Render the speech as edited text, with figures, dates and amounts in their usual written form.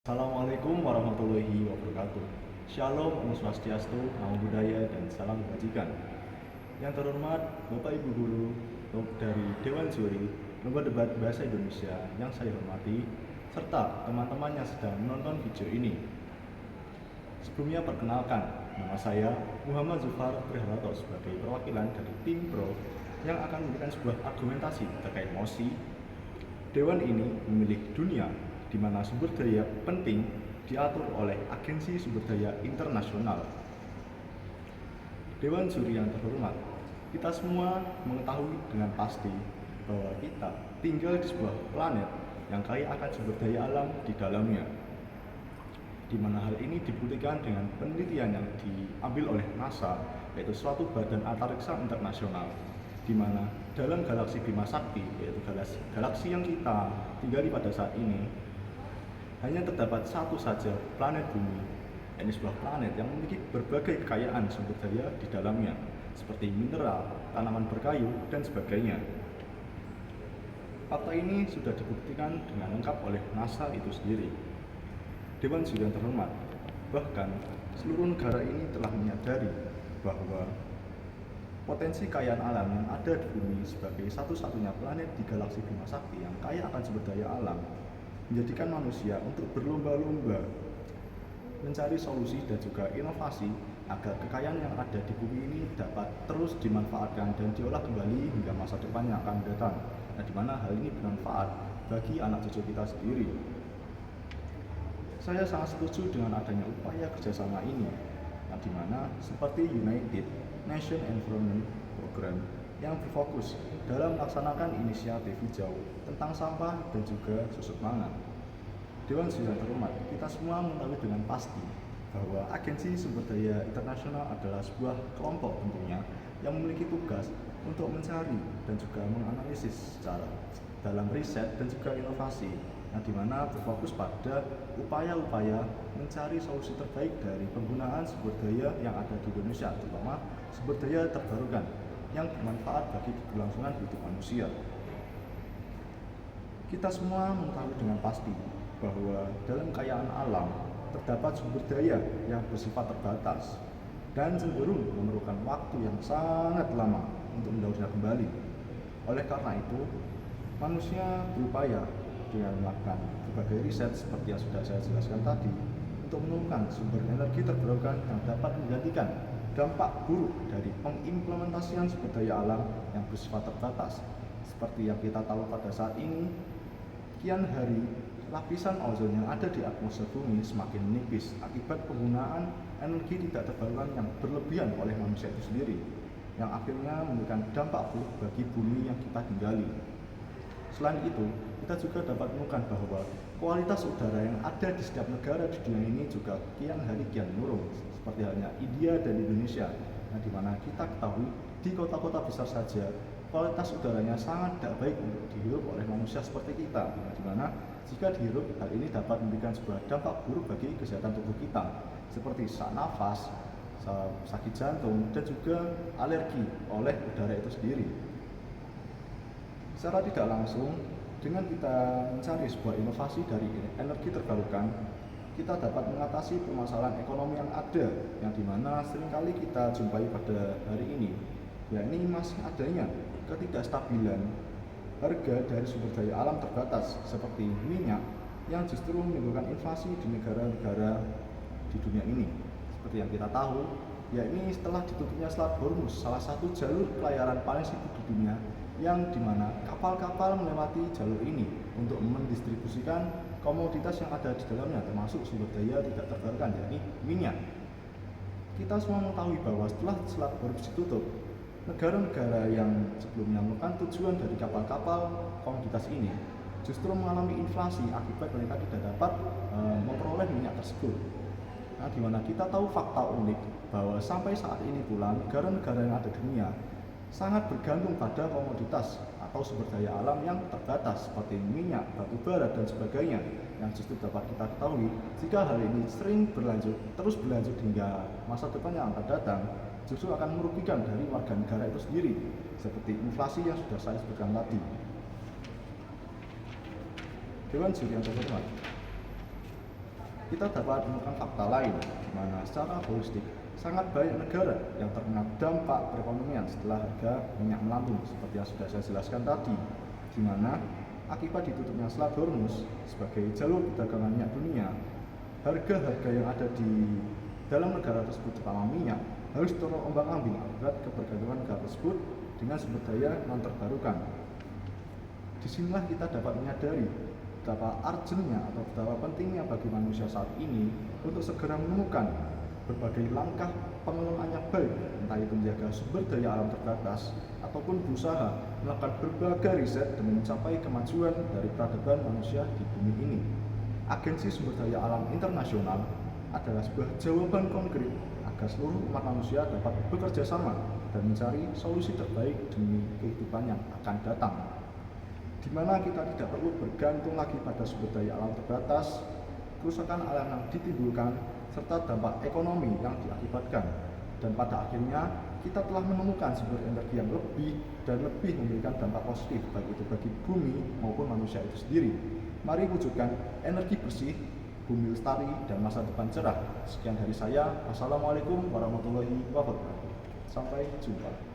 Assalamualaikum warahmatullahi wabarakatuh. Shalom, Om Swastiastu, Namo Buddhaya, dan salam kebajikan. Yang terhormat Bapak Ibu Guru dari Dewan Juri Lomba Debat Bahasa Indonesia yang saya hormati, serta teman-teman yang sedang menonton video ini. Sebelumnya perkenalkan, nama saya Muhammad Zufar Priharto sebagai perwakilan dari tim Pro yang akan memberikan sebuah argumentasi terkait mosi. Dewan ini memiliki dunia di mana sumber daya penting diatur oleh Agensi Sumber Daya Internasional. Dewan Juri yang terhormat, kita semua mengetahui dengan pasti bahwa kita tinggal di sebuah planet yang kaya akan sumber daya alam di dalamnya, di mana hal ini dibuktikan dengan penelitian yang diambil oleh NASA, yaitu suatu badan antariksa internasional, di mana dalam galaksi Bima Sakti, yaitu galaksi yang kita tinggali pada saat ini, hanya terdapat satu saja planet Bumi. Ini sebuah planet yang memiliki berbagai kekayaan sumber daya di dalamnya, seperti mineral, tanaman berkayu, dan sebagainya. Fakta ini sudah dibuktikan dengan lengkap oleh NASA itu sendiri. Dewan Juri yang terhormat, bahkan seluruh negara ini telah menyadari bahwa potensi kekayaan alam yang ada di Bumi sebagai satu-satunya planet di galaksi Bima Sakti yang kaya akan sumber daya alam menjadikan manusia untuk berlomba-lomba mencari solusi dan juga inovasi agar kekayaan yang ada di bumi ini dapat terus dimanfaatkan dan diolah kembali hingga masa depan yang akan datang. Nah, di mana hal ini bermanfaat bagi anak cucu kita sendiri. Saya sangat setuju dengan adanya upaya kerjasama ini, yang dimana seperti United Nations Environment Program yang berfokus dalam melaksanakan inisiatif hijau tentang sampah dan juga susut mangan. Dewan Juri yang terhormat, kita semua mengetahui dengan pasti bahwa Agensi Sumber Daya Internasional adalah sebuah kelompok tentunya yang memiliki tugas untuk mencari dan juga menganalisis secara dalam riset dan juga inovasi, yang dimana berfokus pada upaya-upaya mencari solusi terbaik dari penggunaan sumber daya yang ada di Indonesia, terutama sumber daya terbarukan yang bermanfaat bagi keberlangsungan hidup manusia. Kita semua mengetahui dengan pasti bahwa dalam kekayaan alam terdapat sumber daya yang bersifat terbatas dan cenderung memerlukan waktu yang sangat lama untuk mendaurnya kembali. Oleh karena itu, manusia berupaya dengan melakukan berbagai riset seperti yang sudah saya jelaskan tadi untuk menemukan sumber energi terbarukan yang dapat menggantikan dampak buruk dari pengimplementasian sumber daya alam yang bersifat terbatas. Seperti yang kita tahu pada saat ini, kian hari lapisan ozon yang ada di atmosfer bumi semakin menipis akibat penggunaan energi tidak terbarukan yang berlebihan oleh manusia itu sendiri, yang akhirnya memberikan dampak buruk bagi bumi yang kita tinggali. Selain itu, kita juga dapat menemukan bahwa kualitas udara yang ada di setiap negara di dunia ini juga kian hari kian menurun, seperti halnya India dan Indonesia. Nah, di mana kita ketahui di kota-kota besar saja kualitas udaranya sangat tidak baik untuk dihirup oleh manusia seperti kita. Nah, di mana jika dihirup, hal ini dapat memberikan sebuah dampak buruk bagi kesehatan tubuh kita, seperti sesak nafas, sakit jantung, dan juga alergi oleh udara itu sendiri. Secara tidak langsung, dengan kita mencari sebuah inovasi dari energi terbarukan, kita dapat mengatasi permasalahan ekonomi yang ada, yang dimana seringkali kita jumpai pada hari ini, yakni masih adanya ketidakstabilan harga dari sumber daya alam terbatas seperti minyak yang justru menimbulkan inflasi di negara-negara di dunia ini. Seperti yang kita tahu, yakni setelah ditutupnya Selat Hormuz, salah satu jalur pelayaran paling sibuk di dunia, yang dimana kapal-kapal melewati jalur ini untuk mendistribusikan komoditas yang ada di dalamnya, termasuk sumber daya tidak terbarukan, yakni minyak. Kita semua mengetahui bahwa setelah Selat Hormuz ditutup, negara-negara yang sebelumnya merupakan tujuan dari kapal-kapal komoditas ini justru mengalami inflasi akibat mereka tidak dapat memperoleh minyak tersebut. Nah, di mana kita tahu fakta unik bahwa sampai saat ini pula negara-negara yang ada di dunia sangat bergantung pada komoditas atau sumber daya alam yang terbatas seperti minyak, batu bara, dan sebagainya, yang justru dapat kita ketahui jika hal ini terus berlanjut hingga masa depan yang akan datang, justru akan merugikan dari warga negara itu sendiri, seperti inflasi yang sudah saya sebutkan tadi. Dewan Juri yang terhormat, kita dapat menemukan fakta lain, di mana secara holistik sangat banyak negara yang terkena dampak perekonomian setelah harga minyak melambung, seperti yang sudah saya jelaskan tadi, di mana akibat ditutupnya Selat Hormuz sebagai jalur perdagangan minyak dunia, harga-harga yang ada di dalam negara tersebut, terutama minyak, harus terombang-ambing akibat kebergantungan negara tersebut dengan sumber daya non terbarukan. Disinilah kita dapat menyadari betapa urgentnya atau betapa pentingnya bagi manusia saat ini untuk segera menemukan berbagai langkah pengelolaan yang baik, entah itu menjaga sumber daya alam terbatas ataupun berusaha melakukan berbagai riset demi mencapai kemajuan dari peradaban manusia di bumi ini. Agensi Sumber Daya Alam Internasional adalah sebuah jawaban konkret agar seluruh umat manusia dapat bekerja sama dan mencari solusi terbaik demi kehidupan yang akan datang, di mana kita tidak perlu bergantung lagi pada sumber daya alam terbatas, kerusakan alam yang ditimbulkan, serta dampak ekonomi yang diakibatkan. Dan pada akhirnya kita telah menemukan sumber energi yang lebih memberikan dampak positif baik itu bagi bumi maupun manusia itu sendiri. Mari wujudkan energi bersih, bumi lestari, dan masa depan cerah. Sekian dari saya. Wassalamualaikum warahmatullahi wabarakatuh. Sampai jumpa.